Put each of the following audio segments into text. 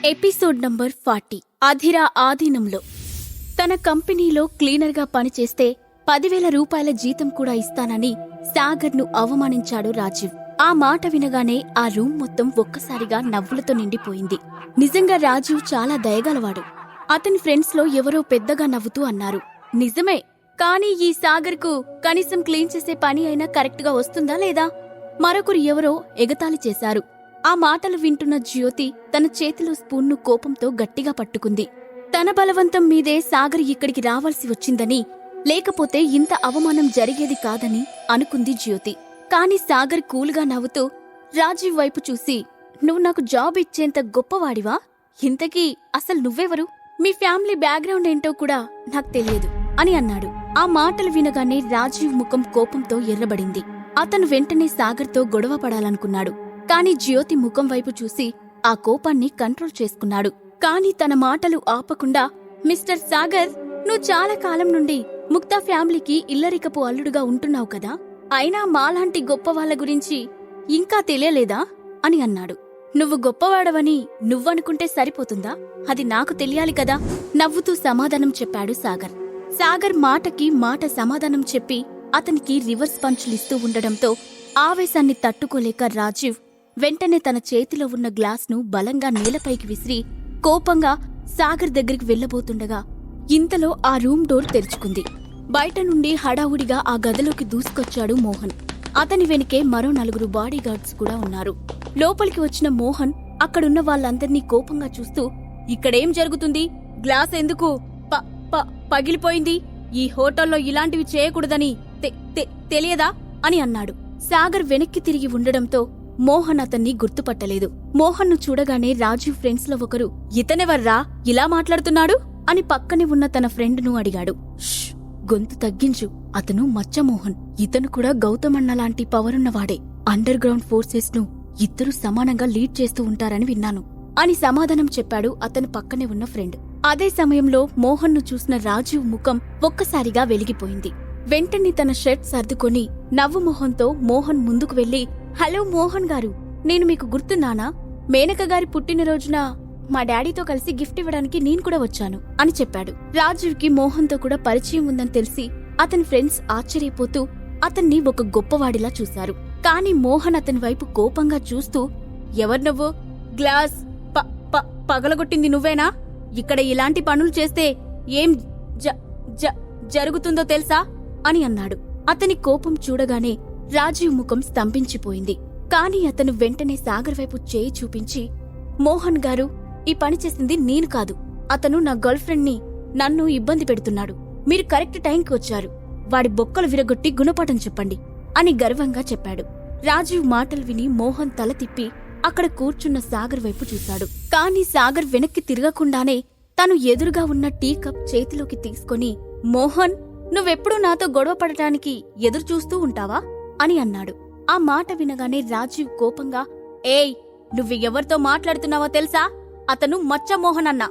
Episode number 40 అధిరా ఆధీనంలో. తన కంపెనీలో క్లీనర్గా పనిచేస్తే 10,000 రూపాయల జీతం కూడా ఇస్తానని సాగర్ను అవమానించాడు రాజీవ్. ఆ మాట వినగానే ఆ రూమ్ మొత్తం ఒక్కసారిగా నవ్వులతో నిండిపోయింది. నిజంగా రాజీవ్ చాలా దయగలవాడు. అతని ఫ్రెండ్స్లో ఎవరో పెద్దగా నవ్వుతూ అన్నారు, నిజమే, కానీ ఈ సాగర్కు కనీసం క్లీన్ చేసే పని అయినా కరెక్ట్గా వస్తుందా లేదా? మరొకరు ఎవరో ఎగతాళి చేశారు. ఆ మాటలు వింటున్న జ్యోతి తన చేతిలో స్పూన్ను కోపంతో గట్టిగా పట్టుకుంది. తన బలవంతం మీదే సాగర్ ఇక్కడికి రావాల్సి వచ్చిందని, లేకపోతే ఇంత అవమానం జరిగేది కాదని అనుకుంది జ్యోతి. కాని సాగర్ కూల్గా నవ్వుతూ రాజీవ్ వైపు చూసి, నువ్వు నాకు జాబ్ ఇచ్చేంత గొప్పవాడివా? ఇంతకీ అసలు నువ్వెవరు? మీ ఫ్యామిలీ బ్యాక్గ్రౌండ్ ఏంటో కూడా నాకు తెలియదు అని అన్నాడు. ఆ మాటలు వినగానే రాజీవ్ ముఖం కోపంతో ఎర్రబడింది. అతను వెంటనే సాగర్తో గొడవ పడాలనుకున్నాడు. కాని జ్యోతి ముఖం వైపు చూసి ఆ కోపాన్ని కంట్రోల్ చేసుకున్నాడు. కాని తన మాటలు ఆపకుండా, మిస్టర్ సాగర్, నువ్వు చాలా కాలం నుండి ముక్తా ఫ్యామిలీకి ఇల్లరికపు అల్లుడుగా ఉంటున్నావు కదా, అయినా మాలాంటి గొప్పవాళ్ల గురించి ఇంకా తెలియలేదా అని అన్నాడు. నువ్వు గొప్పవాడవని నువ్వనుకుంటే సరిపోతుందా? అది నాకు తెలియాలి కదా, నవ్వుతూ సమాధానం చెప్పాడు సాగర్. సాగర్ మాటకి మాట సమాధానం చెప్పి అతనికి రివర్స్ పంచులిస్తూ ఉండడంతో ఆవేశాన్ని తట్టుకోలేక రాజీవ్ వెంటనే తన చేతిలో ఉన్న గ్లాస్ను బలంగా నేలపైకి విసిరి కోపంగా సాగర్ దగ్గరికి వెళ్లబోతుండగా ఇంతలో ఆ రూమ్ డోర్ తెరుచుకుంది. బయట నుండి హడావుడిగా ఆ గదిలోకి దూసుకొచ్చాడు మోహన్. అతని వెనుకే మరో 4 బాడీగార్డ్స్ కూడా ఉన్నారు. లోపలికి వచ్చిన మోహన్ అక్కడున్న వాళ్ళందర్నీ కోపంగా చూస్తూ, ఇక్కడేం జరుగుతుంది? గ్లాస్ ఎందుకు పగిలిపోయింది? ఈ హోటల్లో ఇలాంటివి చేయకూడదని తెలియదా అని అన్నాడు. సాగర్ వెనక్కి తిరిగి ఉండడంతో మోహన్ అతన్ని గుర్తుపట్టలేదు. మోహన్ను చూడగానే రాజీవ్ ఫ్రెండ్స్ లో ఒకరు, ఇతనెవర్రా ఇలా మాట్లాడుతున్నాడు అని పక్కనే ఉన్న తన ఫ్రెండ్ను అడిగాడు. ష్, గొంతు తగ్గించు, అతను మచ్చమోహన్. ఇతను కూడా గౌతమన్నలాంటి పవరున్నవాడే. అండర్ గ్రౌండ్ ఫోర్సెస్ ను ఇద్దరు సమానంగా లీడ్ చేస్తూ ఉంటారని విన్నాను అని సమాధానం చెప్పాడు అతను పక్కనే ఉన్న ఫ్రెండ్. అదే సమయంలో మోహన్ను చూసిన రాజీవ్ ముఖం ఒక్కసారిగా వెలిగిపోయింది. వెంటనే తన షర్ట్ సర్దుకొని నవ్వు మొహంతో మోహన్ ముందుకు వెళ్లి, హలో మోహన్ గారు, నేను మీకు గుర్తున్నానా? మేనక గారి పుట్టినరోజున మా డాడీతో కలిసి గిఫ్ట్ ఇవ్వడానికి నేను కూడా వచ్చాను అని చెప్పాడు. రాజీవ్కి మోహన్తో కూడా పరిచయం ఉందని తెలిసి అతని ఫ్రెండ్స్ ఆశ్చర్యపోతూ అతన్ని ఒక గొప్పవాడిలా చూశారు. కాని మోహన్ అతని వైపు కోపంగా చూస్తూ, ఎవరు నువ్వు? గ్లాస్ పగలగొట్టింది నువ్వేనా? ఇక్కడ ఇలాంటి పనులు చేస్తే ఏం జరుగుతుందో తెలుసా అని అన్నాడు. అతని కోపం చూడగానే రాజీవ్ ముఖం స్తంభించిపోయింది. కాని అతను వెంటనే సాగర్ వైపు చేయి చూపించి, మోహన్ గారు, ఈ పని చేసింది నేను కాదు. అతను నా గర్ల్ ఫ్రెండ్ ని నన్ను ఇబ్బంది పెడుతున్నాడు. మీరు కరెక్ట్ టైంకి వచ్చారు. వాడి బొక్కలు విరగొట్టి గుణపాఠం చెప్పండి అని గర్వంగా చెప్పాడు. రాజీవ్ మాటలు విని మోహన్ తల తిప్పి అక్కడ కూర్చున్న సాగర్ వైపు చూశాడు. కాని సాగర్ వెనక్కి తిరగకుండానే తను ఎదురుగా ఉన్న టీ కప్ చేతిలోకి తీసుకుని, మోహన్, నువ్వెప్పుడూ నాతో గొడవ పడటానికి ఎదురు చూస్తూ ఉంటావా అని అన్నాడు. ఆ మాట వినగానే రాజీవ్ కోపంగా, ఏయ్, నువ్వు ఎవరితో మాట్లాడుతున్నావో తెలుసా? అతను మచ్చమోహన్ అన్న.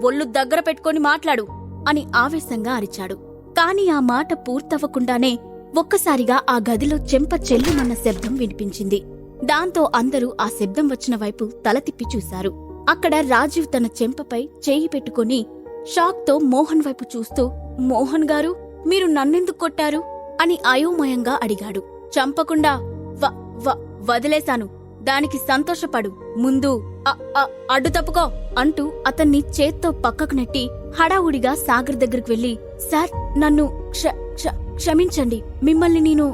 ఒళ్ళు దగ్గర పెట్టుకుని మాట్లాడు అని ఆవేశంగా అరిచాడు. కాని ఆ మాట పూర్తవ్వకుండానే ఒక్కసారిగా ఆ గదిలో చెంప చెల్లుమన్న శబ్దం వినిపించింది. దాంతో అందరూ ఆ శబ్దం వచ్చిన వైపు తల తిప్పి చూశారు. అక్కడ రాజీవ్ తన చెంపపై చేయి పెట్టుకుని షాక్తో మోహన్ వైపు చూస్తూ, మోహన్ గారు, మీరు నన్నెందుకు కొట్టారు అని అయోమయంగా అడిగాడు. చంపకుండా వదిలేశాను, దానికి సంతోషపడు, ముందు అడ్డు తప్పుకో అంటూ అతన్ని చేత్తో పక్కకు నెట్టి హడావుడిగా సాగర్ దగ్గరకు వెళ్లి, సార్, నన్ను క్షమించండి, మిమ్మల్ని నేను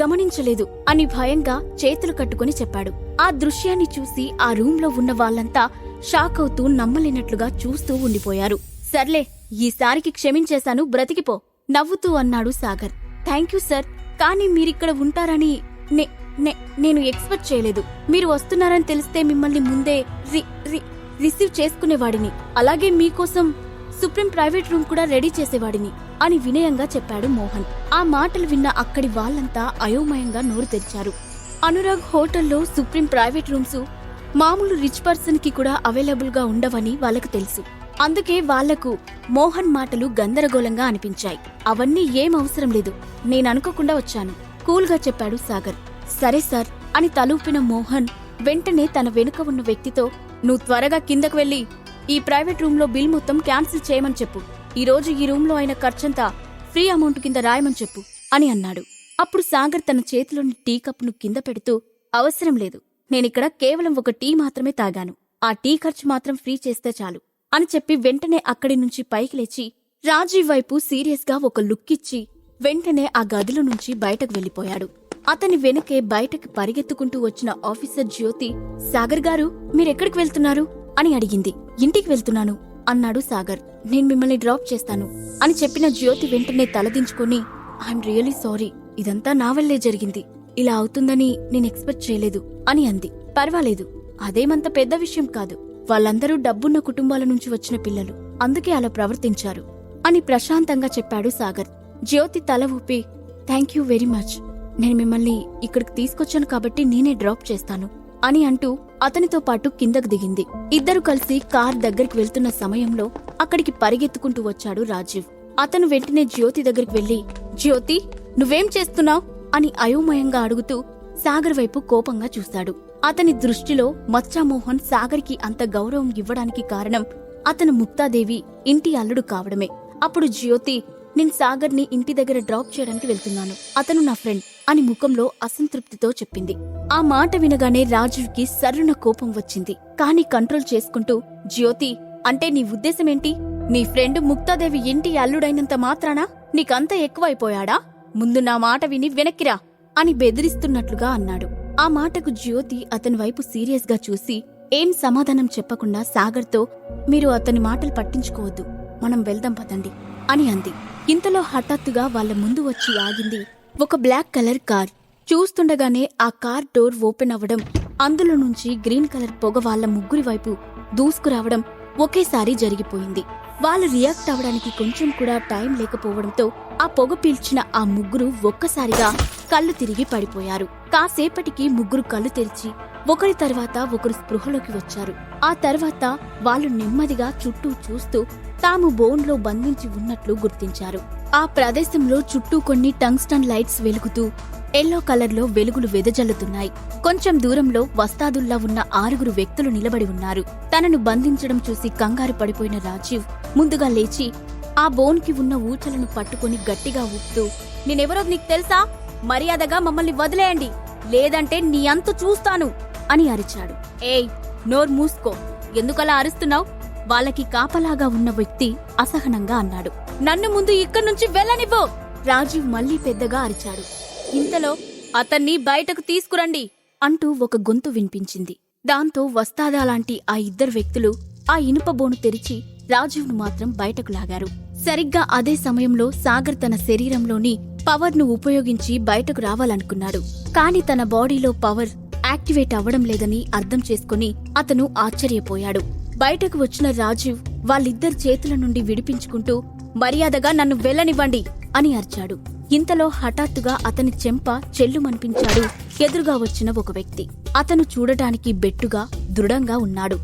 గమనించలేదు అని భయంగా చేతులు కట్టుకుని చెప్పాడు. ఆ దృశ్యాన్ని చూసి ఆ రూంలో ఉన్న వాళ్ళంతా షాక్ అవుతూ నమ్మలేనట్లుగా చూస్తూ ఉండిపోయారు. సర్లే, ఈసారికి క్షమించేశాను, బ్రతికిపో నవ్వుతూ అన్నాడు సాగర్. థ్యాంక్యూ సార్, కానీ మీరిక్కడ ఉంటారని నేను ఎక్స్పెక్ట్ చేయలేదు. మీరు వస్తున్నారని తెలిస్తే మిమ్మల్ని ముందే రిసీవ్ చేసుకునేవాడిని. అలాగే మీకోసం సుప్రీం ప్రైవేట్ రూమ్ కూడా రెడీ చేసేవాడిని అని వినయంగా చెప్పాడు మోహన్. ఆ మాటలు విన్న అక్కడి వాళ్లంతా అయోమయంగా నోరు తెరిచారు. అనురాగ్ హోటల్లో సుప్రీం ప్రైవేట్ రూమ్స్ మామూలు రిచ్ పర్సన్ కి కూడా అవైలబుల్ గా ఉండవని వాళ్లకు తెలుసు. అందుకే వాళ్లకు మోహన్ మాటలు గందరగోళంగా అనిపించాయి. అవన్నీ ఏం అవసరం లేదు, నేననుకోకుండా వచ్చాను కూల్గా చెప్పాడు సాగర్. సరే సార్ అని తలూపిన మోహన్ వెంటనే తన వెనుక ఉన్న వ్యక్తితో, నువ్వు త్వరగా కిందకు వెళ్ళి ఈ ప్రైవేట్ రూంలో బిల్ మొత్తం క్యాన్సిల్ చేయమని చెప్పు. ఈరోజు ఈ రూంలో అయిన ఖర్చంతా ఫ్రీ అమౌంట్ కింద రాయమని చెప్పు అని అన్నాడు. అప్పుడు సాగర్ తన చేతిలోని టీ కప్ను కింద పెడుతూ, అవసరం లేదు, నేనిక్కడ కేవలం ఒక టీ మాత్రమే తాగాను. ఆ టీ ఖర్చు మాత్రం ఫ్రీ చేస్తే చాలు అని చెప్పి వెంటనే అక్కడి నుంచి పైకి లేచి రాజీవ్ వైపు సీరియస్గా ఒక లుక్కిచ్చి వెంటనే ఆ గదిలో నుంచి బయటకు వెళ్లిపోయాడు. అతని వెనకే బయటకి పరిగెత్తుకుంటూ వచ్చిన ఆఫీసర్ జ్యోతి, సాగర్ గారు, మీరెక్కడికి వెళ్తున్నారు అని అడిగింది. ఇంటికి వెళ్తున్నాను అన్నాడు సాగర్. నేను మిమ్మల్ని డ్రాప్ చేస్తాను అని చెప్పిన జ్యోతి వెంటనే తలదించుకుని, ఐఎమ్ రియలీ సారీ, ఇదంతా నా వల్లే జరిగింది. ఇలా అవుతుందని నేను ఎక్స్పెక్ట్ చేయలేదు అని అంది. పర్వాలేదు, అదేమంత పెద్ద విషయం కాదు. వాళ్ళందరూ డబ్బున్న కుటుంబాల నుంచి వచ్చిన పిల్లలు, అందుకే అలా ప్రవర్తించారు అని ప్రశాంతంగా చెప్పాడు సాగర్. జ్యోతి తల ఊపి, థ్యాంక్ యూ వెరీ మచ్. నేను మిమ్మల్ని ఇక్కడికి తీసుకొచ్చాను కాబట్టి నేనే డ్రాప్ చేస్తాను అని అంటూ అతనితో పాటు కిందకు దిగింది. ఇద్దరు కలిసి కార్ దగ్గరికి వెళ్తున్న సమయంలో అక్కడికి పరిగెత్తుకుంటూ వచ్చాడు రాజీవ్. అతను వెంటనే జ్యోతి దగ్గరికి వెళ్లి, జ్యోతి, నువ్వేం చేస్తున్నావ్ అని అయోమయంగా అడుగుతూ సాగర్ వైపు కోపంగా చూశాడు. అతని దృష్టిలో మచ్చామోహన్ సాగర్కి అంత గౌరవం ఇవ్వడానికి కారణం అతను ముక్తాదేవి ఇంటి అల్లుడు కావడమే. అప్పుడు జ్యోతి, నేను సాగర్ని ఇంటి దగ్గర డ్రాప్ చేయడానికి వెళ్తున్నాను, అతను నా ఫ్రెండ్ అని ముఖంలో అసంతృప్తితో చెప్పింది. ఆ మాట వినగానే రాజీవ్కి సర్రున కోపం వచ్చింది. కాని కంట్రోల్ చేసుకుంటూ, జ్యోతి, అంటే నీ ఉద్దేశమేంటి? నీ ఫ్రెండ్ ముక్తాదేవి ఇంటి అల్లుడైనంత మాత్రానా నీకంత ఎక్కువైపోయాడా? ముందు నా మాట విని వెనక్కిరా అని బెదిరిస్తున్నట్లుగా అన్నాడు. ఆ మాటకు జ్యోతి అతని వైపు సీరియస్గా చూసి ఏం సమాధానం చెప్పకుండా సాగర్తో, మీరు అతని మాటలు పట్టించుకోవద్దు, మనం వెళ్దాం పదండి అని అంది. ఇంతలో హఠాత్తుగా వాళ్ల ముందు వచ్చి ఆగింది ఒక బ్లాక్ కలర్ కార్. చూస్తుండగానే ఆ కార్ డోర్ ఓపెన్ అవ్వడం, అందులో నుంచి గ్రీన్ కలర్ పొగ వాళ్ల ముగ్గురి వైపు దూసుకురావడం ఒకేసారి జరిగిపోయింది. వాళ్ళు రియాక్ట్ అవడానికి కొంచెం కూడా టైం లేకపోవడంతో ఆ పొగ పీల్చిన ఆ ముగ్గురు ఒక్కసారిగా కళ్ళు తిరిగి పడిపోయారు. కాసేపటికి ముగ్గురు కళ్ళు తెరిచి ఒకరి తర్వాత ఒకరు స్పృహలోకి వచ్చారు. ఆ తర్వాత వాళ్ళు నెమ్మదిగా చుట్టూ చూస్తూ తాము బోన్లో బంధించి ఉన్నట్లు గుర్తించారు. ఆ ప్రదేశంలో చుట్టూ కొన్ని టంగ్స్టన్ లైట్స్ వెలుగుతూ ఎల్లో కలర్లో వెలుగులు వెదజల్లుతున్నాయి. కొంచెం దూరంలో వస్తాదుల్లా ఉన్న 6 వ్యక్తులు నిలబడి ఉన్నారు. తనను బంధించడం చూసి కంగారు పడిపోయిన రాజీవ్ ముందుగా లేచి ఆ బోన్కి ఉన్న ఊచలను పట్టుకుని గట్టిగా ఊపుతూ, నేనెవరో నీకు తెలుసా? మర్యాదగా మమ్మల్ని వదిలేయండి, లేదంటే నీ అంతు చూస్తాను అని అరిచాడు. ఏయ్, నోర్ మూసుకో, ఎందుకలా అరుస్తున్నావు? వాళ్ళకి కాపలాగా ఉన్న వ్యక్తి అసహనంగా అన్నాడు. నన్ను ముందు ఇక్కడి నుంచి వెళ్ళనివ్వు! రాజీవ్ మళ్లీ పెద్దగా అరిచాడు. ఇంతలో అతన్ని బయటకు తీసుకురండి అంటూ ఒక గొంతు వినిపించింది. దాంతో వస్తాదాలాంటి ఆ 2 వ్యక్తులు ఆ ఇనుప బోను తెరిచి రాజీవ్ను మాత్రం బయటకు లాగారు. సరిగ్గా అదే సమయంలో సాగర్ తన శరీరంలోని పవర్ను ఉపయోగించి బయటకు రావాలనుకున్నాడు. కాని తన బాడీలో పవర్ యాక్టివేట్ అవ్వడం లేదని అర్థం చేసుకుని అతను ఆశ్చర్యపోయాడు. బయటకు వచ్చిన రాజీవ్ వాళ్ళిద్దరి చేతుల నుండి విడిపించుకుంటూ, మర్యాదగా నన్ను వెళ్ళనివ్వండి అని అరిచాడు. ఇంతలో హఠాత్తుగా అతని చెంప చెల్లుమనిపించాడు ఎదురుగా వచ్చిన ఒక వ్యక్తి. అతను చూడటానికి బెట్టుగా దృఢంగా ఉన్నాడు.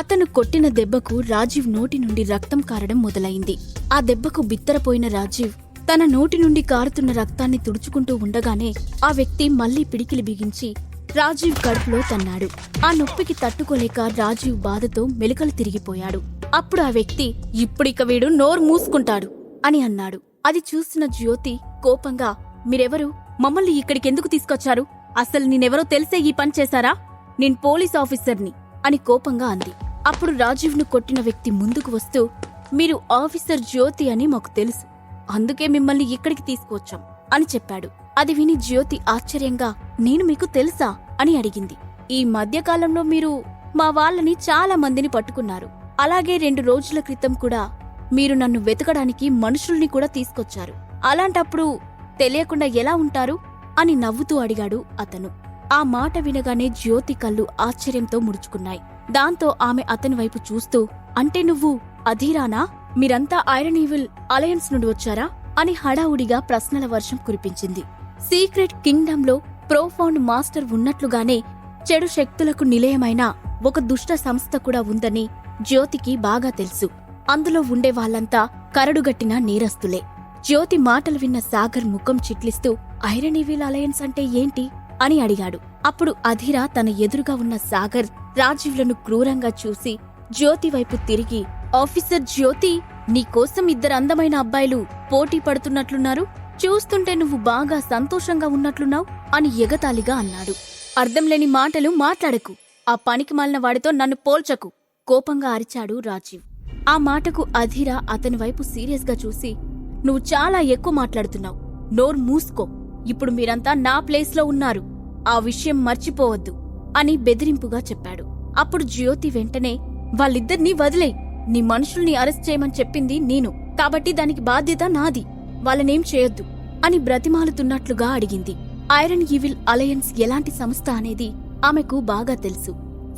అతను కొట్టిన దెబ్బకు రాజీవ్ నోటి నుండి రక్తం కారడం మొదలైంది. ఆ దెబ్బకు బిత్తరపోయిన రాజీవ్ తన నోటి నుండి కారుతున్న రక్తాన్ని తుడుచుకుంటూ ఉండగానే ఆ వ్యక్తి మళ్లీ పిడికిలి బిగించి రాజీవ్ కడుపులో తన్నాడు. ఆ నొప్పికి తట్టుకోలేక రాజీవ్ బాధతో మెలికలు తిరిగిపోయాడు. అప్పుడు ఆ వ్యక్తి, ఇప్పుడిక వీడు నోరు మూసుకుంటాడు అని అన్నాడు. అది చూసిన జ్యోతి కోపంగా, మీరెవరు? మమ్మల్ని ఇక్కడికెందుకు తీసుకొచ్చారు? అసలు నేనెవరో తెలిసే ఈ పని చేశారా? నేను పోలీస్ ఆఫీసర్ని అని కోపంగా అంది. అప్పుడు రాజీవ్ను కొట్టిన వ్యక్తి ముందుకు వస్తూ, మీరు ఆఫీసర్ జ్యోతి అని మాకు తెలుసు, అందుకే మిమ్మల్ని ఇక్కడికి తీసుకువచ్చాం అని చెప్పాడు. అది విని జ్యోతి ఆశ్చర్యంగా, నేను మీకు తెలుసా అని అడిగింది. ఈ మధ్యకాలంలో మీరు మా వాళ్ళని చాలా మందిని పట్టుకున్నారు. అలాగే 2 రోజుల క్రితం కూడా మీరు నన్ను వెతకడానికి మనుషుల్ని కూడా తీసుకొచ్చారు. అలాంటప్పుడు తెలియకుండా ఎలా ఉంటారు అని నవ్వుతూ అడిగాడు అతను. ఆ మాట వినగానే జ్యోతి కళ్ళు ఆశ్చర్యంతో ముడుచుకున్నాయి. దాంతో ఆమె అతని వైపు చూస్తూ, అంటే నువ్వు అధీరానా? మీరంతా ఐరన్ ఈవిల్ అలయన్స్ నుండి వచ్చారా అని హడావుడిగా ప్రశ్నల వర్షం కురిపించింది. సీక్రెట్ కింగ్డమ్లో ప్రోఫౌండ్ మాస్టర్ ఉన్నట్లుగానే చెడు శక్తులకు నిలయమైన ఒక దుష్ట సంస్థ కూడా ఉందని జ్యోతికి బాగా తెలుసు. అందులో ఉండే వాళ్ళంతా కరడుగట్టిన నేరస్తులే. జ్యోతి మాటలు విన్న సాగర్ ముఖం చిట్లిస్తూ, ఐరన్ ఈవిల్ అలయన్స్ అంటే ఏంటి అని అడిగాడు. అప్పుడు అధీరా తన ఎదురుగా ఉన్న సాగర్ రాజీవ్లను క్రూరంగా చూసి జ్యోతి వైపు తిరిగి, ఆఫీసర్ జ్యోతి, నీకోసం ఇద్దరు అందమైన అబ్బాయిలు పోటీ పడుతున్నట్లున్నారు. చూస్తుంటే నువ్వు బాగా సంతోషంగా ఉన్నట్లున్నావు అని ఎగతాళిగా అన్నాడు. అర్థంలేని మాటలు మాట్లాడకు. ఆ పనికి మాలిన వాడితో నన్ను పోల్చకు, కోపంగా అరిచాడు రాజీవ్. ఆ మాటకు అధీర అతని వైపు సీరియస్గా చూసి, నువ్వు చాలా ఎక్కువ మాట్లాడుతున్నావు, నోరు మూసుకో. ఇప్పుడు మీరంతా నా ప్లేస్లో ఉన్నారు, ఆ విషయం మర్చిపోవద్దు అని బెదిరింపుగా చెప్పాడు. అప్పుడు జ్యోతి వెంటనే, వాళ్ళిద్దరినీ వదిలేయ్, నీ మనుషుల్ని అరెస్ట్ చేయమని చెప్పింది నేను, కాబట్టి దానికి బాధ్యత నాది, వాళ్ళనేం చేయొద్దు అని బ్రతిమాలుతున్నట్లుగా అడిగింది. ఐరన్ ఈవిల్ అలయన్స్ ఎలాంటి సంస్థ అనేది ఆమెకు బాగా తెలుసు.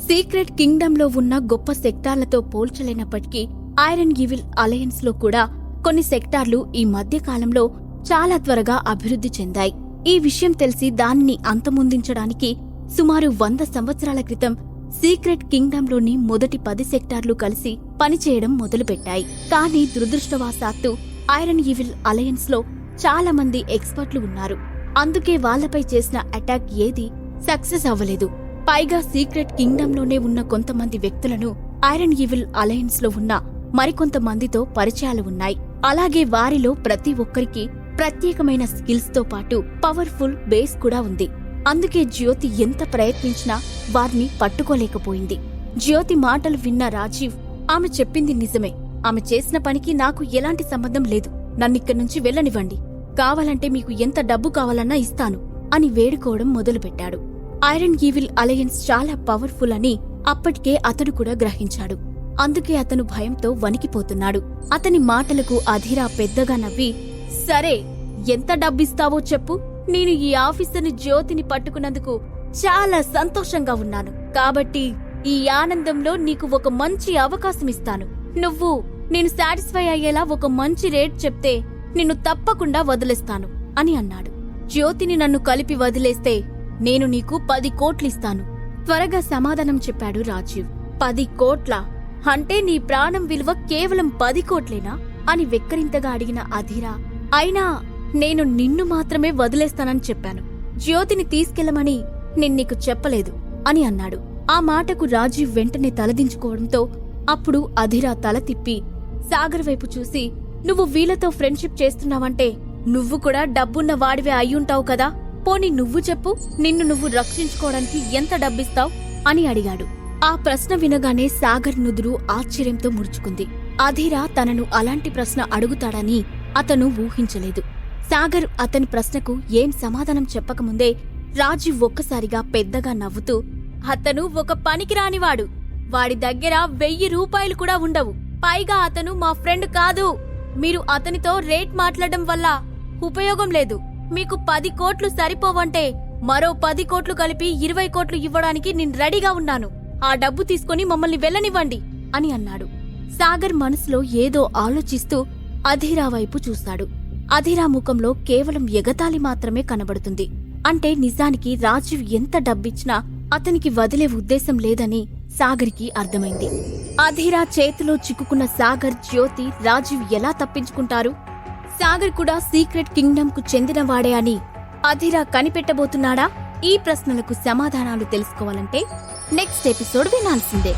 సీక్రెట్ కింగ్డమ్లో ఉన్న గొప్ప సెక్టార్లతో పోల్చలేనప్పటికీ ఐరన్ ఈవిల్ అలయన్స్ లో కూడా కొన్ని సెక్టార్లు ఈ మధ్యకాలంలో చాలా త్వరగా అభివృద్ధి చెందాయి. ఈ విషయం తెలిసి దానిని అంతమొందించడానికి సుమారు 100 సంవత్సరాల క్రితం సీక్రెట్ కింగ్డమ్లోని మొదటి 10 సెక్టార్లు కలిసి పనిచేయడం మొదలుపెట్టాయి. కానీ దురదృష్టవశాత్తు ఐరన్ ఈవిల్ అలయన్స్ లో చాలా మంది ఎక్స్పర్ట్లు ఉన్నారు. అందుకే వాళ్లపై చేసిన అటాక్ ఏదీ సక్సెస్ అవ్వలేదు. పైగా సీక్రెట్ కింగ్డమ్లోనే ఉన్న కొంతమంది వ్యక్తులను ఐరన్ ఈవిల్ అలయన్స్ లో ఉన్న మరికొంతమందితో పరిచయాలు ఉన్నాయి. అలాగే వారిలో ప్రతి ఒక్కరికి ప్రత్యేకమైన స్కిల్స్ తో పాటు పవర్ఫుల్ బేస్ కూడా ఉంది. అందుకే జ్యోతి ఎంత ప్రయత్నించినా వారిని పట్టుకోలేకపోయింది. జ్యోతి మాటలు విన్న రాజీవ్, ఆమె చెప్పింది నిజమే, ఆమె చేసిన పనికి నాకు ఎలాంటి సంబంధం లేదు, నన్నిక్కడి నుంచి వెళ్ళనివ్వండి, కావాలంటే మీకు ఎంత డబ్బు కావాలన్నా ఇస్తాను అని వేడుకోవడం మొదలుపెట్టాడు. ఐరన్ ఈవిల్ అలయన్స్ చాలా పవర్ఫుల్ అని అప్పటికే అతడు కూడా గ్రహించాడు. అందుకే అతను భయంతో వణికిపోతున్నాడు. అతని మాటలకు అధీర పెద్దగా నవ్వి, సరే, ఎంత డబ్బిస్తావో చెప్పు, నేను ఈ ఆఫీసర్ని జ్యోతిని పట్టుకున్నందుకు చాలా సంతోషంగా ఉన్నాను, కాబట్టి ఈ ఆనందంలో నీకు ఒక మంచి అవకాశం ఇస్తాను. నువ్వు నేను సాటిస్ఫై అయ్యేలా ఒక మంచి రేట్ చెప్తే నిన్ను తప్పకుండా వదిలేస్తాను అని అన్నాడు. జ్యోతిని నన్ను కలిపి వదిలేస్తే నేను నీకు 10 కోట్లిస్తాను, త్వరగా సమాధానం చెప్పాడు రాజీవ్. 10 కోట్లా? అంటే నీ ప్రాణం విలువ కేవలం 10 కోట్లేనా అని వెక్కరింతగా అడిగిన అధీర, అయినా నేను నిన్ను మాత్రమే వదిలేస్తానని చెప్పాను, జ్యోతిని తీసుకెళ్లమని నిన్నీకు చెప్పలేదు అని అన్నాడు. ఆ మాటకు రాజీవ్ వెంటనే తలదించుకోవడంతో అప్పుడు అధీర తల తిప్పి సాగర్ వైపు చూసి, నువ్వు వీళ్లతో ఫ్రెండ్షిప్ చేస్తున్నావంటే నువ్వు కూడా డబ్బున్న వాడివే అయ్యుంటావు కదా, పోనీ నువ్వు చెప్పు, నిన్ను నువ్వు రక్షించుకోవడానికి ఎంత డబ్బిస్తావు అని అడిగాడు. ఆ ప్రశ్న వినగానే సాగర్ నుదురు ఆశ్చర్యంతో ముడుచుకుంది. అధీర తనను అలాంటి ప్రశ్న అడుగుతాడని అతను ఊహించలేదు. సాగర్ అతని ప్రశ్నకు ఏం సమాధానం చెప్పకముందే రాజీవ్ ఒక్కసారిగా పెద్దగా నవ్వుతూ, అతను ఒక పనికిరానివాడు, వాడి దగ్గర 1000 రూపాయలు కూడా ఉండవు, పైగా అతను మా ఫ్రెండ్ కాదు, మీరు అతనితో రేట్ మాట్లాడడం వల్ల ఉపయోగం లేదు, మీకు 10 కోట్లు సరిపోవంటే మరో 10 కోట్లు కలిపి 20 కోట్లు ఇవ్వడానికి నేను రెడీగా ఉన్నాను, ఆ డబ్బు తీసుకుని మమ్మల్ని వెళ్ళనివ్వండి అని అన్నాడు. సాగర్ మనసులో ఏదో ఆలోచిస్తూ అధీర వైపు చూశాడు. అధీర ముఖంలో కేవలం ఎగతాళి మాత్రమే కనబడుతుంది. అంటే నిజానికి రాజీవ్ ఎంత డబ్బిచ్చినా అతనికి వదిలే ఉద్దేశం లేదని సాగర్కి అర్థమైంది. అధీర చేతిలో చిక్కుకున్న సాగర్, జ్యోతి, రాజీవ్ ఎలా తప్పించుకుంటారు? సాగర్ కూడా సీక్రెట్ కింగ్డమ్ కు చెందినవాడే అని అధీర కనిపెట్టబోతున్నాడా? ఈ ప్రశ్నలకు సమాధానాలు తెలుసుకోవాలంటే నెక్స్ట్ ఎపిసోడ్ వినాల్సిందే.